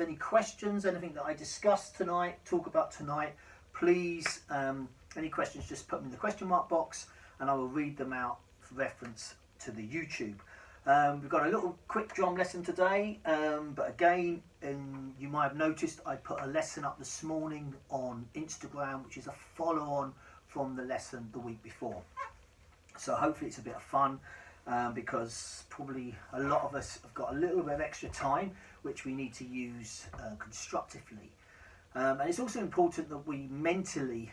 Any questions, anything that I discussed tonight, talk about tonight, please, any questions, just put them in the question mark box and I will read them out for reference to the YouTube. We've got a little quick drum lesson today, but again, you might have noticed I put a lesson up this morning on Instagram, which is a follow-on from the lesson the week before. So hopefully it's a bit of fun, because probably a lot of us have got a little bit of extra time which we need to use constructively. And it's also important that we mentally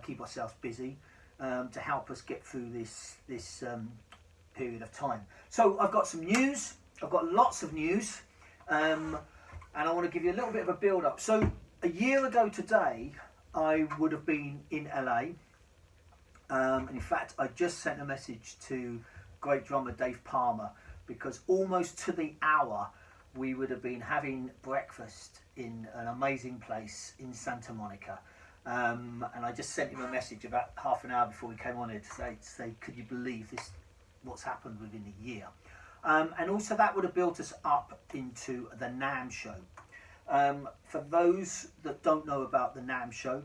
keep ourselves busy to help us get through this period of time. So I've got some news, I've got lots of news, and I want to give you a little bit of a build up. So a year ago today I would have been in LA, and in fact I just sent a message to great drummer Dave Palmer, because almost to the hour we would have been having breakfast in an amazing place in Santa Monica, and I just sent him a message about half an hour before we came on here to say could you believe this, what's happened within a year. And also that would have built us up into the NAMM show. For those that don't know about the NAMM show,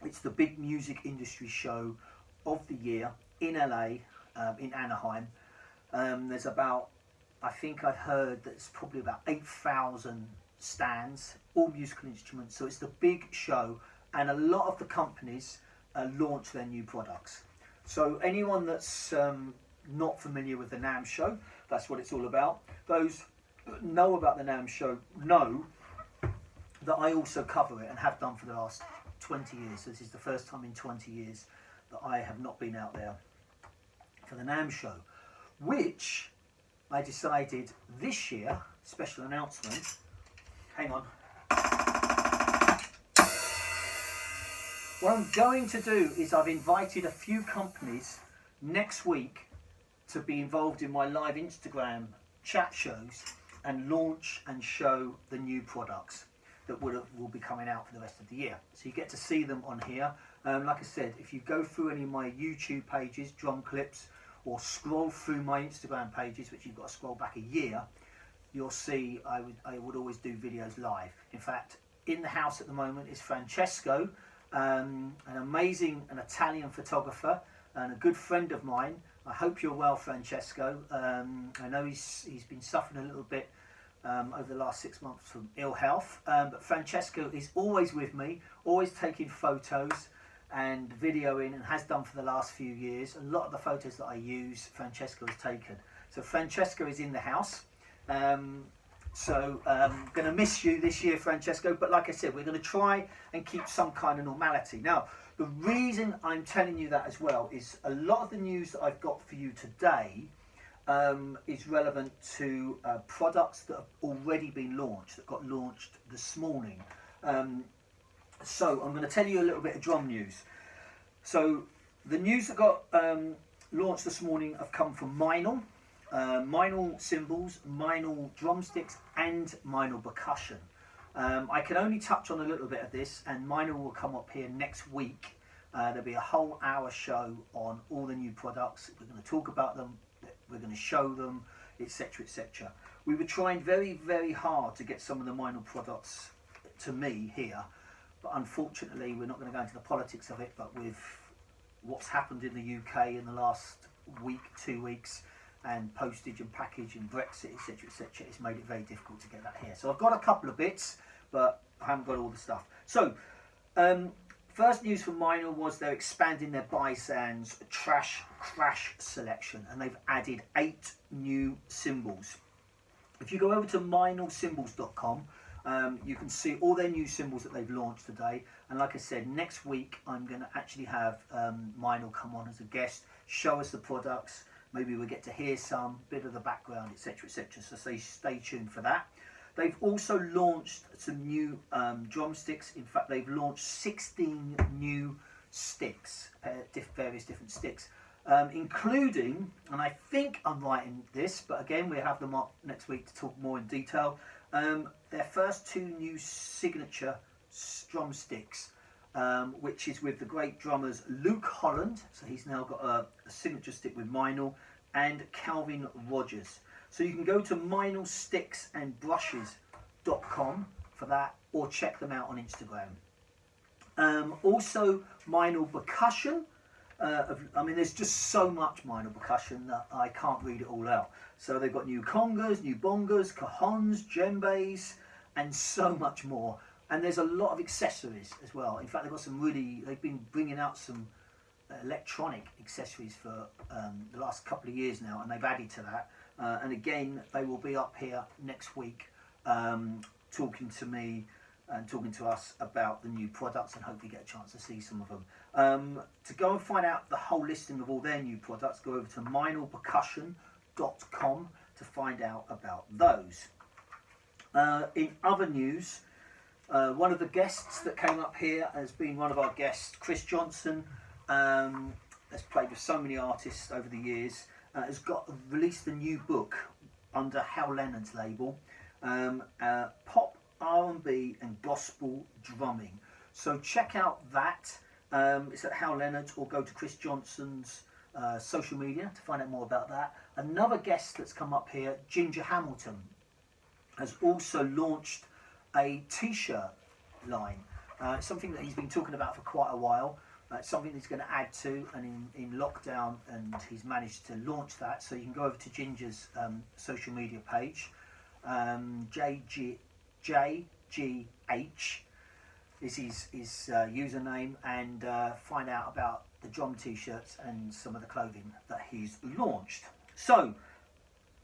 it's the big music industry show of the year in LA, in Anaheim. There's about, I think I've heard that it's probably about 8,000 stands, all musical instruments. So it's the big show, and a lot of the companies launch their new products. So anyone that's not familiar with the NAMM show, that's what it's all about. Those that know about the NAMM show know that I also cover it and have done for the last 20 years. So this is the first time in 20 years that I have not been out there for the NAMM show, which I decided this year, special announcement, hang on. What I'm going to do is I've invited a few companies next week to be involved in my live Instagram chat shows and launch and show the new products that will be coming out for the rest of the year. So you get to see them on here. Like I said, if you go through any of my YouTube pages, drum clips, or scroll through my Instagram pages, which you've got to scroll back a year, you'll see I would always do videos live. In fact, in the house at the moment is Francesco, an amazing Italian photographer and a good friend of mine. I hope you're well, Francesco. I know he's been suffering a little bit over the last 6 months from ill health, but Francesco is always with me, always taking photos and videoing, and has done for the last few years. A lot of the photos that I use, Francesco has taken. So Francesco is in the house. So I'm going to miss you this year, Francesco, but like I said, we're going to try and keep some kind of normality. Now, the reason I'm telling you that as well is a lot of the news that I've got for you today is relevant to products that have already been launched, that got launched this morning. So I'm going to tell you a little bit of drum news. So the news that got launched this morning have come from Meinl, Meinl cymbals, Meinl drumsticks and Meinl percussion. I can only touch on a little bit of this, and Meinl will come up here next week. There'll be a whole hour show on all the new products. We're going to talk about them, we're going to show them, etc, etc. We were trying very, very hard to get some of the Meinl products to me here, but unfortunately we're not going to go into the politics of it, but with what's happened in the UK in the last week, 2 weeks, and postage and package and Brexit, etc, etc, it's made it very difficult to get that here. So I've got a couple of bits, but I haven't got all the stuff. So first news from Meinl was they're expanding their Bisans crash selection, and they've added 8 new cymbals. If you go over to meinlcymbals.com, you can see all their new cymbals that they've launched today. And like I said, next week I'm going to actually have Meinl come on as a guest, show us the products. Maybe we'll get to hear some bit of the background, etc, etc. So stay tuned for that. They've also launched some new drumsticks. In fact, they've launched 16 new sticks, various different sticks, including, and I think I'm right in this, but again, we'll have them up next week to talk more in detail, their first 2 new signature drumsticks, which is with the great drummers Luke Holland, so he's now got a signature stick with Meinl, and Calvin Rogers. So you can go to meinlsticksandbrushes.com meinl.com for that, or check them out on Instagram. Also, Meinl Percussion. I mean, there's just so much Meinl Percussion that I can't read it all out. So they've got new congas, new bongas, cajons, djembes, and so much more. And there's a lot of accessories as well. In fact, they've been bringing out some electronic accessories for the last couple of years now, and they've added to that. And again, they will be up here next week talking to me and talking to us about the new products, and hopefully get a chance to see some of them. To go and find out the whole listing of all their new products, go over to meinlpercussion.com to find out about those. In other news, one of the guests that came up here has been one of our guests, Chris Johnson, has played with so many artists over the years, has released a new book under Hal Leonard's label, Pop, R&B and Gospel Drumming. So check out that. It's at Hal Leonard's, or go to Chris Johnson's social media to find out more about that. Another guest that's come up here, Ginger Hamilton, has also launched a t-shirt line. It's something that he's been talking about for quite a while. It's something he's going to add to, and in lockdown, and he's managed to launch that. So you can go over to Ginger's social media page. JGH is his username, and find out about the drum t-shirts and some of the clothing that he's launched. So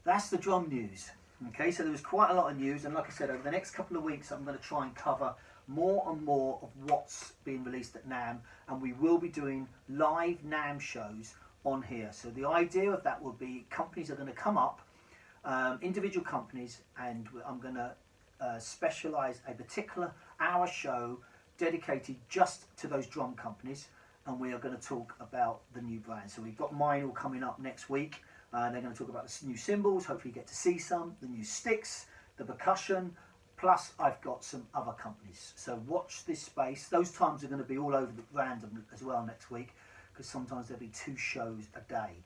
that's the drum news. Okay, so there was quite a lot of news, and like I said, over the next couple of weeks I'm going to try and cover more and more of what's being released at NAMM, and we will be doing live NAMM shows on here. So the idea of that will be companies are going to come up, individual companies, and I'm going to specialise a particular hour show dedicated just to those drum companies, and we are going to talk about the new brands. So we've got Meinl coming up next week. They're going to talk about the new cymbals, hopefully you get to see some, the new sticks, the percussion, plus I've got some other companies. So watch this space. Those times are going to be all over the random as well next week, because sometimes there'll be 2 shows a day.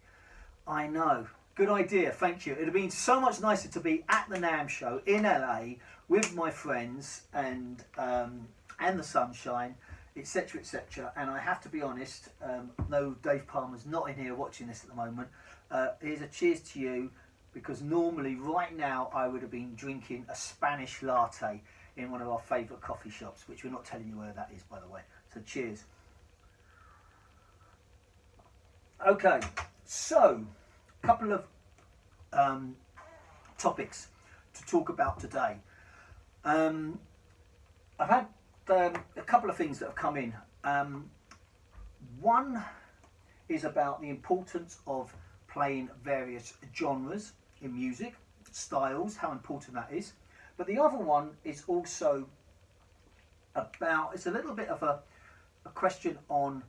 I know, good idea, thank you. It'd have been so much nicer to be at the NAMM show in LA with my friends and the sunshine, etc, etc. And I have to be honest, no, Dave Palmer's not in here watching this at the moment. Here's a cheers to you, because normally right now I would have been drinking a Spanish latte in one of our favourite coffee shops, which we're not telling you where that is, by the way. So cheers. Okay, so a couple of topics to talk about today. I've had a couple of things that have come in. One is about the importance of playing various genres in music, styles, how important that is. But the other one is also about, it's a little bit of a question on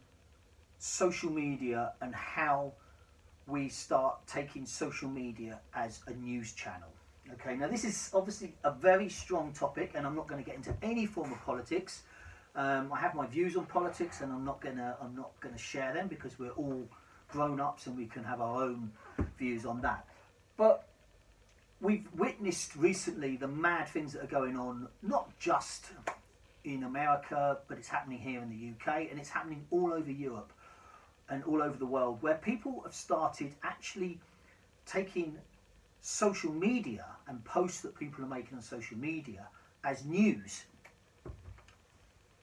social media and how we start taking social media as a news channel. Okay, now this is obviously a very strong topic, and I'm not going to get into any form of politics. I have my views on politics, and I'm not gonna share them, because we're all grown-ups and we can have our own views on that. But we've witnessed recently the mad things that are going on, not just in America, but it's happening here in the UK, and it's happening all over Europe and all over the world, where people have started actually taking social media and posts that people are making on social media as news,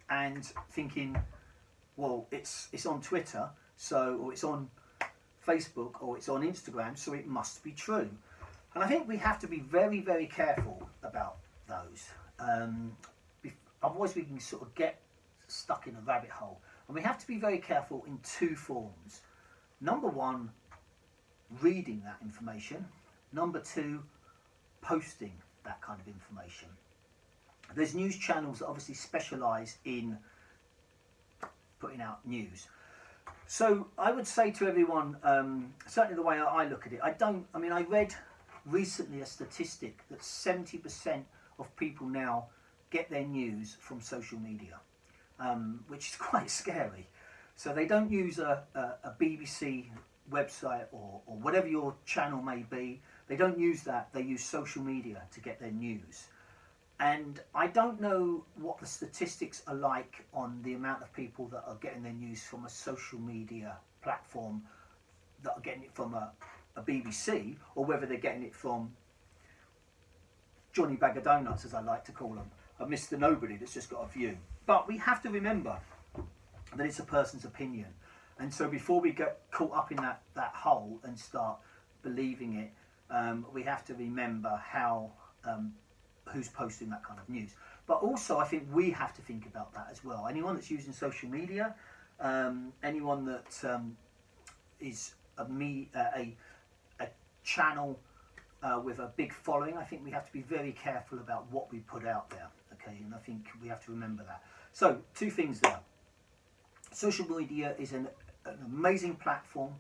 and thinking, well, it's on Twitter, so, or it's on Facebook, or it's on Instagram, so it must be true. And I think we have to be very, very careful about those. Otherwise we can sort of get stuck in a rabbit hole. And we have to be very careful in 2 forms. Number 1, reading that information. Number 2, posting that kind of information. There's news channels that obviously specialise in putting out news. So I would say to everyone, certainly the way I look at it, I read recently a statistic that 70% of people now get their news from social media, which is quite scary. So they don't use a BBC website or whatever your channel may be. They don't use that. They use social media to get their news. And I don't know what the statistics are like on the amount of people that are getting their news from a social media platform that are getting it from a BBC, or whether they're getting it from Johnny Bag of Donuts, as I like to call him, a Mr. Nobody that's just got a view. But we have to remember that it's a person's opinion. And so before we get caught up in that hole and start believing it, we have to remember how who's posting that kind of news. But also I think we have to think about that as well. Anyone that's using social media, anyone that is a channel with a big following, I think we have to be very careful about what we put out there. Okay, and I think we have to remember that. So, two things there. Social media is an amazing platform.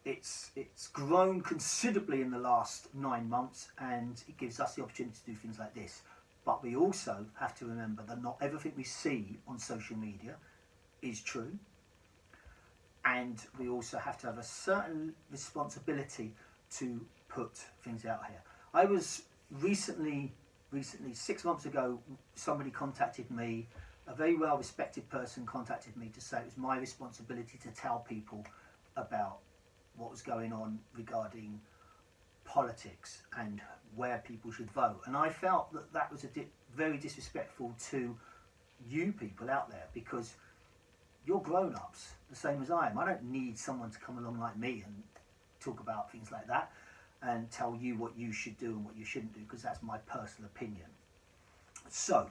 It's grown considerably in the last 9 months, and it gives us the opportunity to do things like this. But we also have to remember that not everything we see on social media is true, and we also have to have a certain responsibility to put things out here. I was recently 6 months ago, somebody contacted me, a very well respected person contacted me to say it was my responsibility to tell people about what was going on regarding politics and where people should vote. And I felt that that was very disrespectful to you people out there, because you're grown-ups the same as I am. I don't need someone to come along like me and talk about things like that and tell you what you should do and what you shouldn't do, because that's my personal opinion. So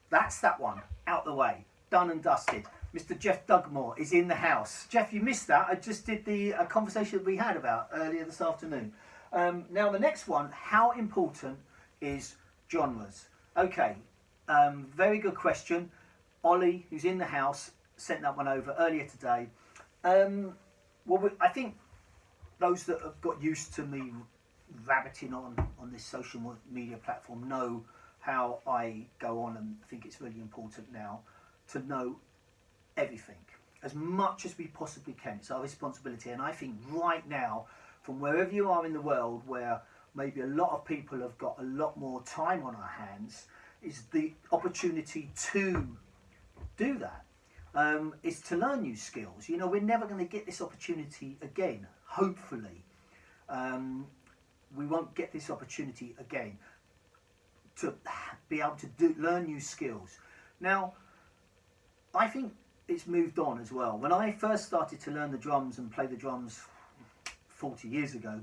that's that one out the way, done and dusted. Mr. Jeff Dugmore is in the house. Jeff, you missed that. I just did the conversation that we had about earlier this afternoon. Now the next one, how important is genres? Okay, very good question. Ollie, who's in the house, sent that one over earlier today. Well, I think those that have got used to me rabbiting on this social media platform know how I go on, and think it's really important now to know everything as much as we possibly can. It's our responsibility, and I think right now, from wherever you are in the world, where maybe a lot of people have got a lot more time on our hands, is the opportunity to do that. Is to learn new skills. You know, we're never going to get this opportunity again, hopefully. We won't get this opportunity again to be able to learn new skills. Now, I think it's moved on as well. When I first started to learn the drums and play the drums 40 years ago,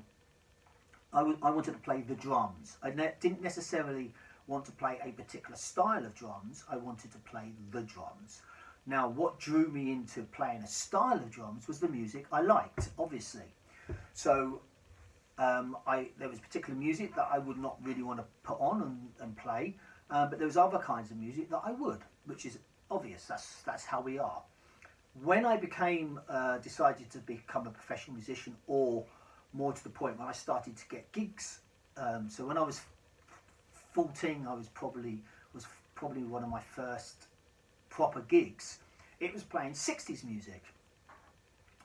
I wanted to play the drums. I didn't necessarily want to play a particular style of drums. I wanted to play the drums. Now, what drew me into playing a style of drums was the music I liked, obviously. So there was particular music that I would not really want to put on and play, but there was other kinds of music that I would, which is obvious. That's how we are. When I decided to become a professional musician, or more to the point, when I started to get gigs, so when I was 14, I was probably one of my first proper gigs. It was playing 60s music.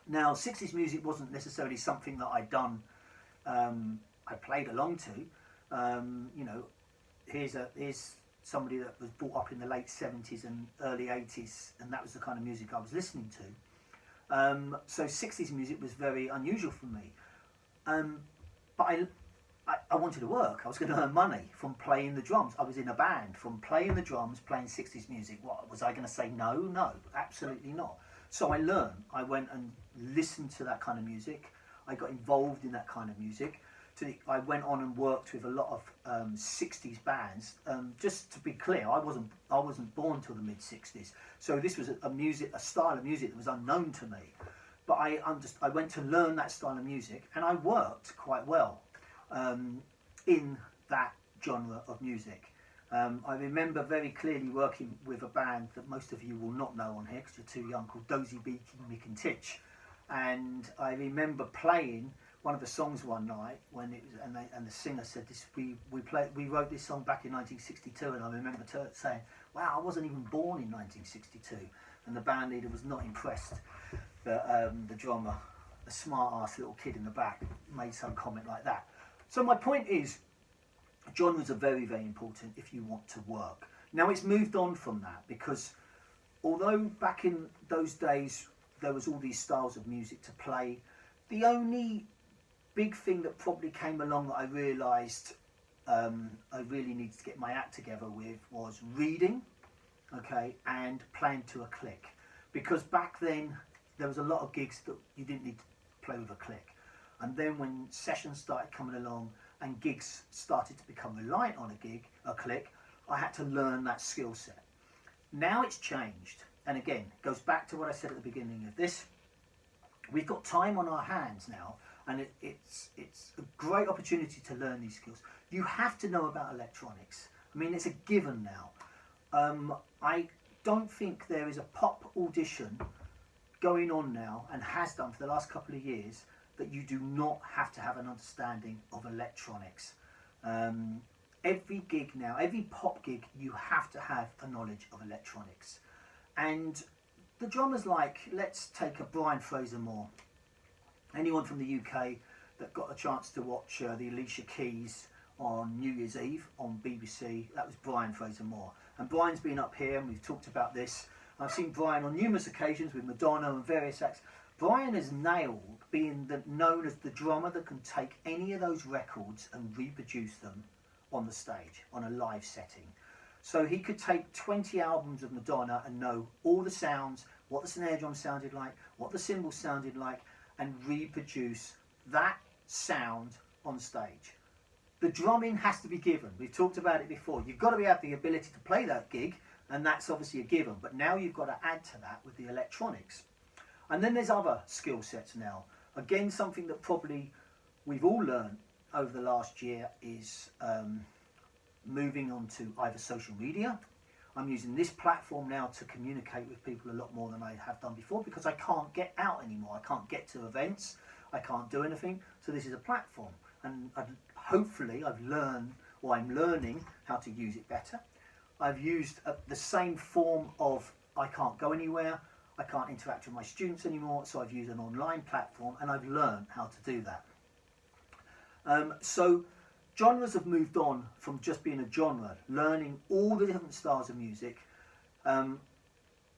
Now, 60s music wasn't necessarily something that I'd done, I played along to. You know, here's somebody that was brought up in the late 70s and early 80s, and that was the kind of music I was listening to. So 60s music was very unusual for me. But I wanted to work. I was going to earn money from playing the drums. I was in a band. From playing the drums, playing 60s music, what was I going to say no? No, absolutely not. So I learned. I went and listened to that kind of music. I got involved in that kind of music. I went on and worked with a lot of 60s bands. Just to be clear, I wasn't born till the mid 60s. So this was a style of music that was unknown to me. But I went to learn that style of music, and I worked quite well in that genre of music. I remember very clearly working with a band that most of you will not know on here because you're too young, called Dozy Beaky, Mick and Titch. And I remember playing one of the songs one night when it was, and the singer said, we wrote this song back in 1962, and I remember saying, wow, I wasn't even born in 1962. And the band leader was not impressed. But the drummer, a smart ass little kid in the back, made some comment like that. So my point is, genres are very, very important if you want to work. Now it's moved on from that, because although back in those days there was all these styles of music to play, the only big thing that probably came along that I realised I really needed to get my act together with was reading, okay, and playing to a click. Because back then there was a lot of gigs that you didn't need to play with a click. And then when sessions started coming along and gigs started to become reliant on a click, I had to learn that skill set. Now it's changed, and again, it goes back to what I said at the beginning of this. We've got time on our hands now, and it's a great opportunity to learn these skills. You have to know about electronics. I mean, it's a given now. I don't think there is a pop audition going on now, and has done for the last couple of years, that you do not have to have an understanding of electronics. Every gig now, every pop gig, you have to have a knowledge of electronics. And the drummers, like, let's take a Brian Fraser-Moore. Anyone from the UK that got a chance to watch the Alicia Keys on New Year's Eve on BBC, that was Brian Fraser-Moore. And Brian's been up here and we've talked about this. I've seen Brian on numerous occasions with Madonna and various acts. Brian has nailed being known as the drummer that can take any of those records and reproduce them on the stage, on a live setting. So he could take 20 albums of Madonna and know all the sounds, what the snare drum sounded like, what the cymbals sounded like, and reproduce that sound on stage. The drumming has to be given. We've talked about it before. You've got to have the ability to play that gig, and that's obviously a given. But now you've got to add to that with the electronics. And then there's other skill sets now. Again, something that probably we've all learned over the last year is moving on to either social media. I'm using this platform now to communicate with people a lot more than I have done before, because I can't get out anymore. I can't get to events. I can't do anything. So this is a platform. And hopefully I've learned, or I'm learning, how to use it better. I've used the same form of, I can't go anywhere, I can't interact with my students anymore, so I've used an online platform, and I've learned how to do that. So genres have moved on from just being a genre, learning all the different styles of music. One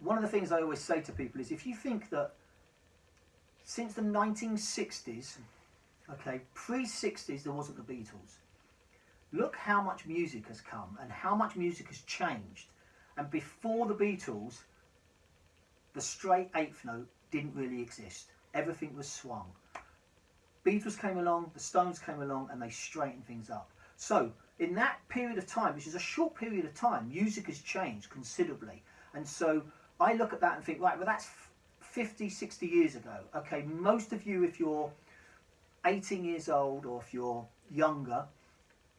of the things I always say to people is, if you think that since the 1960s, okay, pre-60s there wasn't the Beatles, look how much music has come and how much music has changed. And before the Beatles, the straight eighth note didn't really exist. Everything was swung. Beatles came along, the Stones came along, and they straightened things up. So in that period of time, which is a short period of time, music has changed considerably. And so I look at that and think, right, well, that's 50, 60 years ago. Okay, most of you, if you're 18 years old or if you're younger,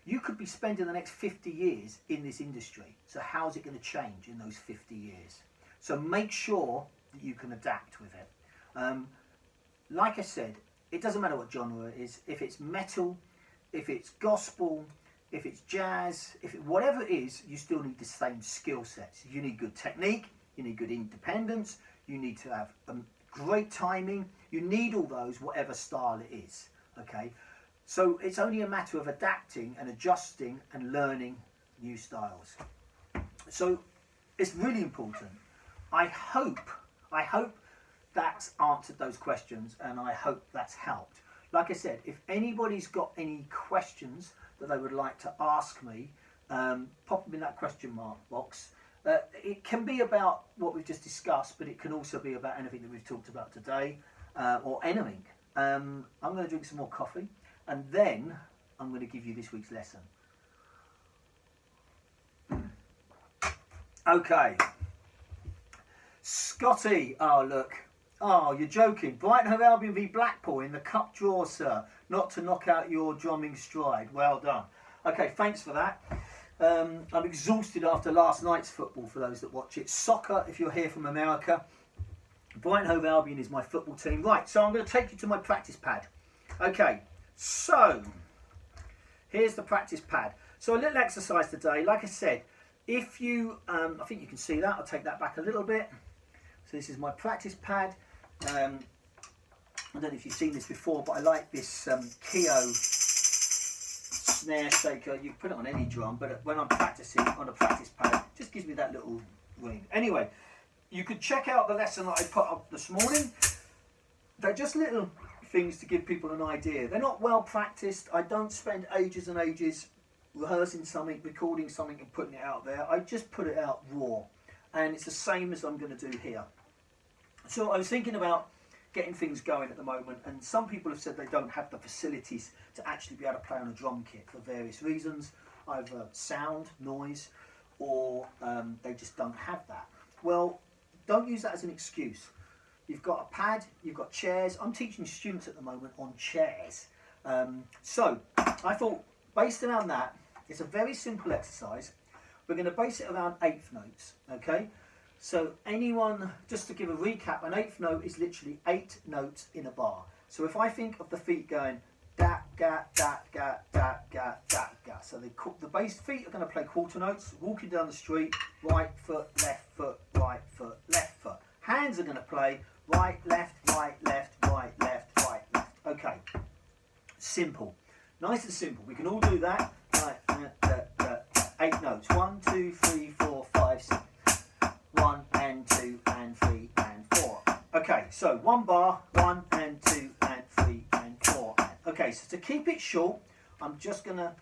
you could be spending the next 50 years in this industry. So how's it going to change in those 50 years? So make sure that you can adapt with it. Like I said, it doesn't matter what genre it is. If it's metal, if it's gospel, if it's jazz, whatever it is, you still need the same skill sets. You need good technique, you need good independence, you need to have great timing. You need all those, whatever style it is. Okay, so it's only a matter of adapting and adjusting and learning new styles. So it's really important. I hope that's answered those questions, and I hope that's helped. Like I said, if anybody's got any questions that they would like to ask me, pop them in that question mark box. It can be about what we've just discussed, but it can also be about anything that we've talked about today, or anything. I'm going to drink some more coffee, and then I'm going to give you this week's lesson. Okay. Scotty, oh look, oh you're joking. Brighton Hove Albion v Blackpool in the cup draw, sir. Not to knock out your drumming stride. Well done. Okay, thanks for that. I'm exhausted after last night's football, for those that watch it. Soccer, if you're here from America. Brighton Hove Albion is my football team. Right, so I'm going to take you to my practice pad. Okay, so here's the practice pad. So a little exercise today. Like I said, if you, I think you can see that. I'll take that back a little bit. So this is my practice pad. I don't know if you've seen this before, but I like this Keo snare shaker. You can put it on any drum, but when I'm practicing on a practice pad, it just gives me that little ring. Anyway, you could check out the lesson that I put up this morning. They're just little things to give people an idea. They're not well practiced. I don't spend ages and ages rehearsing something, recording something and putting it out there. I just put it out raw, and it's the same as I'm going to do here. So I was thinking about getting things going at the moment, and some people have said they don't have the facilities to actually be able to play on a drum kit for various reasons, either sound, noise, or they just don't have that. Well, don't use that as an excuse. You've got a pad, you've got chairs. I'm teaching students at the moment on chairs. So I thought, based around that, it's a very simple exercise. We're going to base it around eighth notes, okay? So anyone, just to give a recap, an eighth note is literally 8 notes in a bar. So if I think of the feet going da, ga, da, ga, da, ga, da, ga. So the bass feet are going to play quarter notes, walking down the street, right foot, left foot, right foot, left foot. Hands are going to play right, left, right, left, right, left, right, left. Okay, simple. Nice and simple. We can all do that. Right, 8 notes. 1, 2, 3, 4, 5, 6. 1 and 2 and 3 and 4. Okay, so 1 bar, 1 and 2 and 3 and 4. Okay, so to keep it short, I'm just going to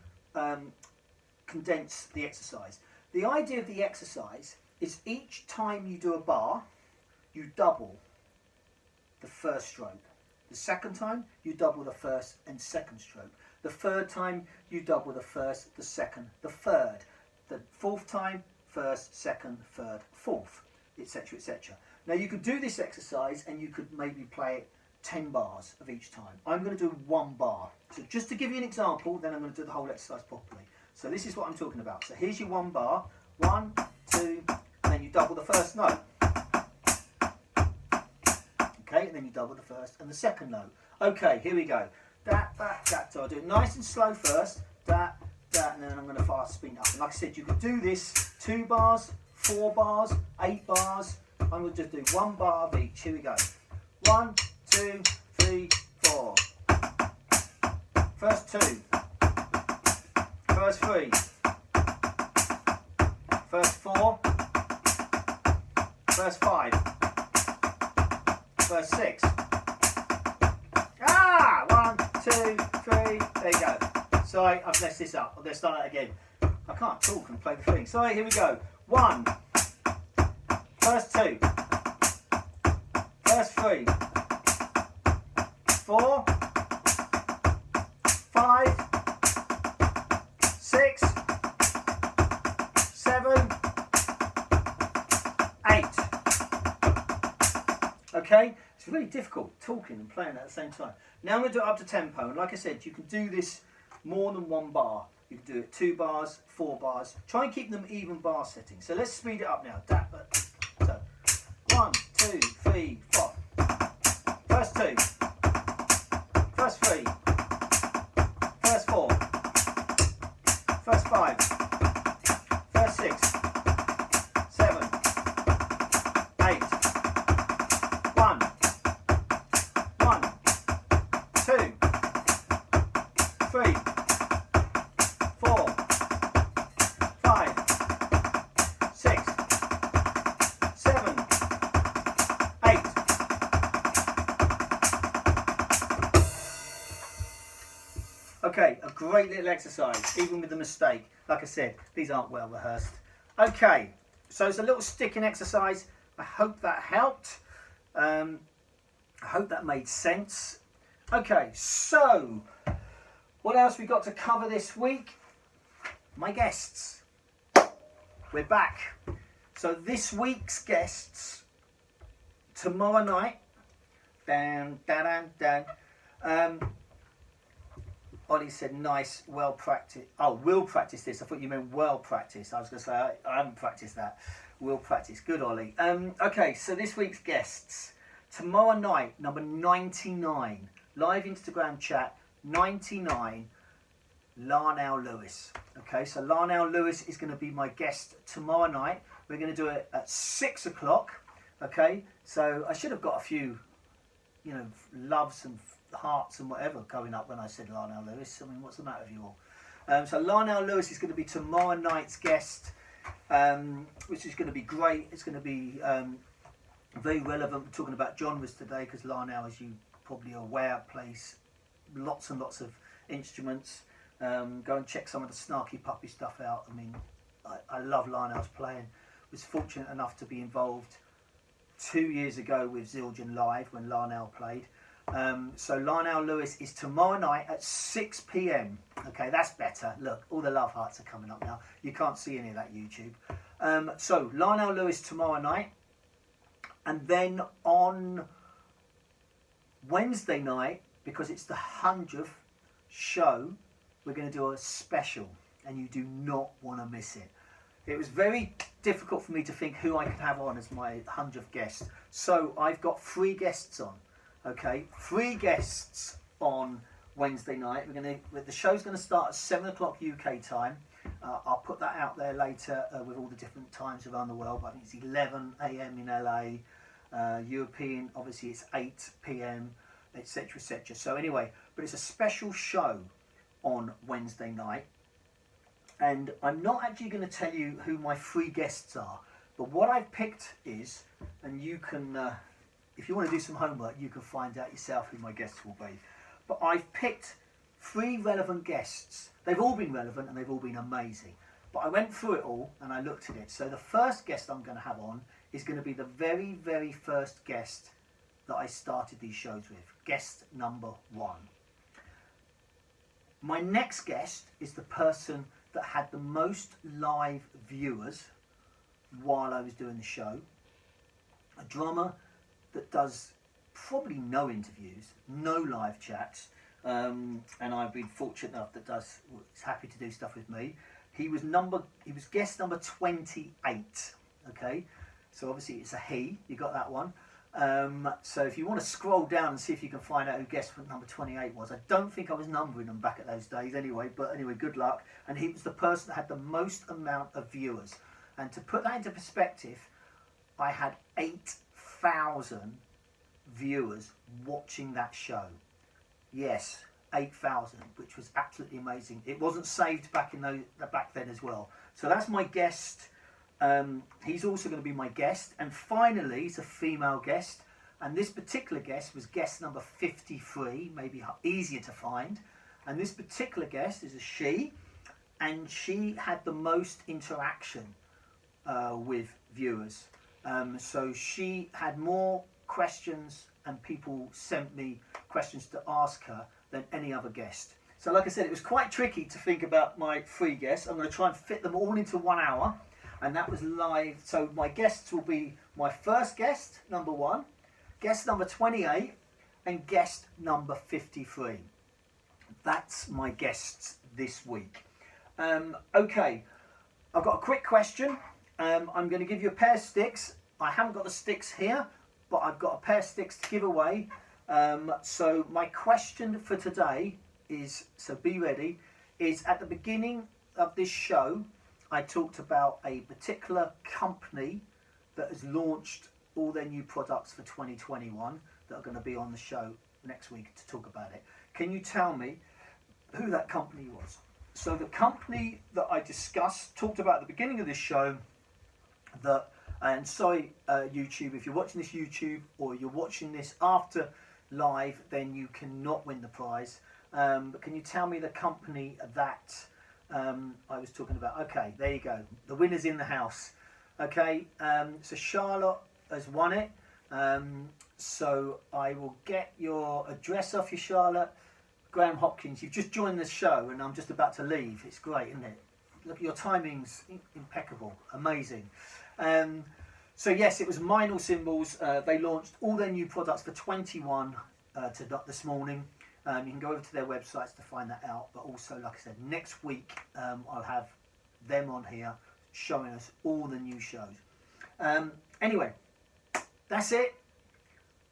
condense the exercise. The idea of the exercise is each time you do a bar, you double the first stroke. The second time, you double the first and second stroke. The third time, you double the first, the second, the third. The fourth time, first, second, third, fourth, etc., etc. Now you could do this exercise and you could maybe play it 10 bars of each time. I'm going to do 1 bar. So just to give you an example, then I'm going to do the whole exercise properly. So this is what I'm talking about. So here's your 1 bar, 1, 2, and then you double the first note. Okay, and then you double the first and the second note. Okay, here we go. Dat, that, dat. So I'll do it nice and slow first. Dat, that, and then I'm going to fast speed up. And like I said, you could do this 2 bars, 4 bars, 8 bars. I'm going to just do 1 bar of each. Here we go. 1, 2, 3, 4. First 2. First 3. First 4. First 5. First 6. 1, 2, 3. There you go. Sorry, I've messed this up. I'm going to start that again. I can't talk and play the thing. Sorry, here we go. 1. First 2. First 3. 4. 5. 6. 7. 8. Okay? It's really difficult talking and playing at the same time. Now I'm going to do it up to tempo. And like I said, you can do this more than 1 bar. You can do it 2 bars, 4 bars. Try and keep them even bar settings. So let's speed it up now. So 1, 2, 3, 4. First 2. First 3. First 4. First 5. First 6. 7. 8. 1. 1. 2. 3. 4, 5, 6, 7, 8. Okay, a great little exercise, even with the mistake. Like I said, these aren't well rehearsed. Okay, so it's a little sticking exercise. I hope that helped. I hope that made sense. Okay, so what else we got to cover this week? My guests. We're back. So this week's guests, tomorrow night, Ollie said nice, well practiced. Oh, we'll practice this. I thought you meant well practiced. I was going to say, I haven't practiced that. We'll practice. Good, Ollie. Okay, so this week's guests. Tomorrow night, number 99. Live Instagram chat, 99. Larnell Lewis. Okay, so Larnell Lewis is going to be my guest tomorrow night. We're going to do it at 6 o'clock. Okay, so I should have got a few, you know, loves and hearts and whatever going up when I said Larnell Lewis. I mean, what's the matter with you all? So Lionel Lewis is going to be tomorrow night's guest, which is going to be great. It's going to be very relevant. We're talking about genres today because Lionel, as you probably are aware, plays lots and lots of instruments. Go and check some of the Snarky Puppy stuff out. I mean, I love Lionel's playing. Was fortunate enough to be involved 2 years ago with Zildjian Live when Lionel played. So Lionel Lewis is tomorrow night at 6 p.m. Okay, that's better. Look, all the love hearts are coming up now. You can't see any of that YouTube. So Lionel Lewis tomorrow night. And then on Wednesday night, because it's the 100th show, we're going to do a special. And you do not want to miss it. It was very difficult for me to think who I could have on as my 100th guest. So I've got 3 guests on. Okay, 3 guests on Wednesday night. The show's going to start at 7 o'clock UK time. I'll put that out there later with all the different times around the world. But I think it's 11 a.m. in LA. European, obviously it's 8 p.m. etc. etc. So anyway, but it's a special show on Wednesday night. And I'm not actually going to tell you who my 3 guests are. But what I've picked is, and you can... if you want to do some homework, you can find out yourself who my guests will be. But I've picked 3 relevant guests. They've all been relevant and they've all been amazing. But I went through it all and I looked at it. So the first guest I'm going to have on is going to be the very, very first guest that I started these shows with. Guest number 1. My next guest is the person that had the most live viewers while I was doing the show. A drummer that does probably no interviews, no live chats, and I've been fortunate enough that is happy to do stuff with me. He was guest number 28. Okay, so obviously it's a he. You got that one. So if you want to scroll down and see if you can find out who guest number 28 was, I don't think I was numbering them back at those days anyway. But anyway, good luck. And he was the person that had the most amount of viewers. And to put that into perspective, I had 8,000 viewers watching that show. Yes, 8,000, which was absolutely amazing. It wasn't saved back then as well. So that's my guest. He's also going to be my guest. And finally, it's a female guest. And this particular guest was guest number 53, maybe easier to find. And this particular guest is a she. And she had the most interaction with viewers. So she had more questions and people sent me questions to ask her than any other guest. So like I said, it was quite tricky to think about my 3 guests. I'm going to try and fit them all into 1 hour. And that was live. So my guests will be my first guest, number 1, guest number 28, and guest number 53. That's my guests this week. Okay, I've got a quick question. I'm going to give you a pair of sticks. I haven't got the sticks here, but I've got a pair of sticks to give away. So my question for today is, so be ready, is at the beginning of this show, I talked about a particular company that has launched all their new products for 2021 that are going to be on the show next week to talk about it. Can you tell me who that company was? So the company that I talked about at the beginning of this show, and sorry YouTube, if you're watching this YouTube or you're watching this after live, then you cannot win the prize. But can you tell me the company that I was talking about? Okay, there you go. The winner's in the house. Okay, so Charlotte has won it. So I will get your address off you, Charlotte. Graham Hopkins, you've just joined the show and I'm just about to leave. It's great, isn't it? Look, your timing's impeccable. Amazing. So yes, it was Minor Cymbals. They launched all their new products for 21 this morning. You can go over to their websites to find that out. But also, like I said, next week I'll have them on here showing us all the new shows. Anyway, that's it.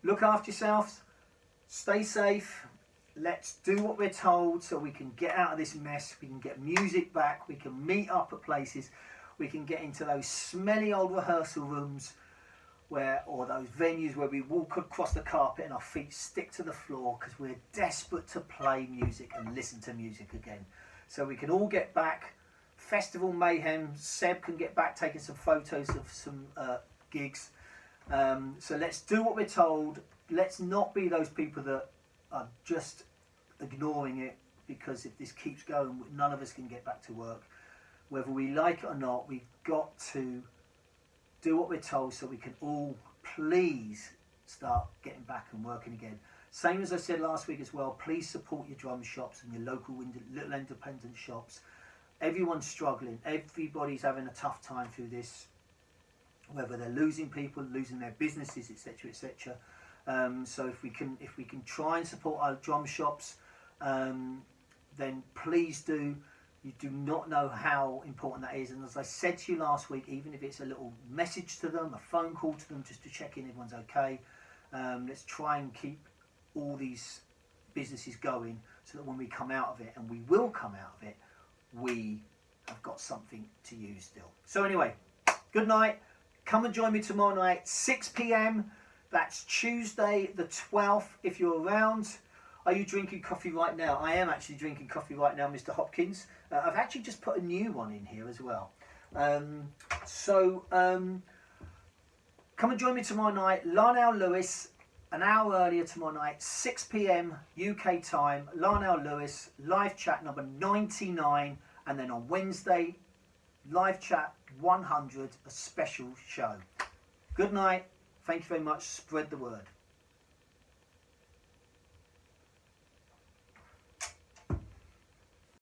Look after yourselves. Stay safe. Let's do what we're told so we can get out of this mess. We can get music back. We can meet up at places. We can get into those smelly old rehearsal rooms or those venues where we walk across the carpet and our feet stick to the floor because we're desperate to play music and listen to music again. so we can all get back. Festival mayhem. Seb can get back taking some photos of some gigs. So let's do what we're told. Let's not be those people that are just ignoring it, because if this keeps going, none of us can get back to work. Whether we like it or not, we've got to do what we're told so we can all please start getting back and working again. Same as I said last week as well, please support your drum shops and your local little independent shops. Everyone's struggling. Everybody's having a tough time through this, whether they're losing people, losing their businesses, etc., etc. So if we can try and support our drum shops, then please do. You do not know how important that is. And as I said to you last week, even if it's a little message to them, a phone call to them, just to check in everyone's okay. Let's try and keep all these businesses going, so that when we come out of it, and we will come out of it, we have got something to use still. So anyway, good night. Come and join me tomorrow night, 6 p.m. That's Tuesday the 12th, if you're around. Are you drinking coffee right now? I am actually drinking coffee right now, Mr. Hopkins. I've actually just put a new one in here as well. Come and join me tomorrow night. Larnell Lewis, an hour earlier tomorrow night, 6 p.m. UK time. Larnell Lewis, live chat number 99. And then on Wednesday, live chat 100, a special show. Good night. Thank you very much. Spread the word.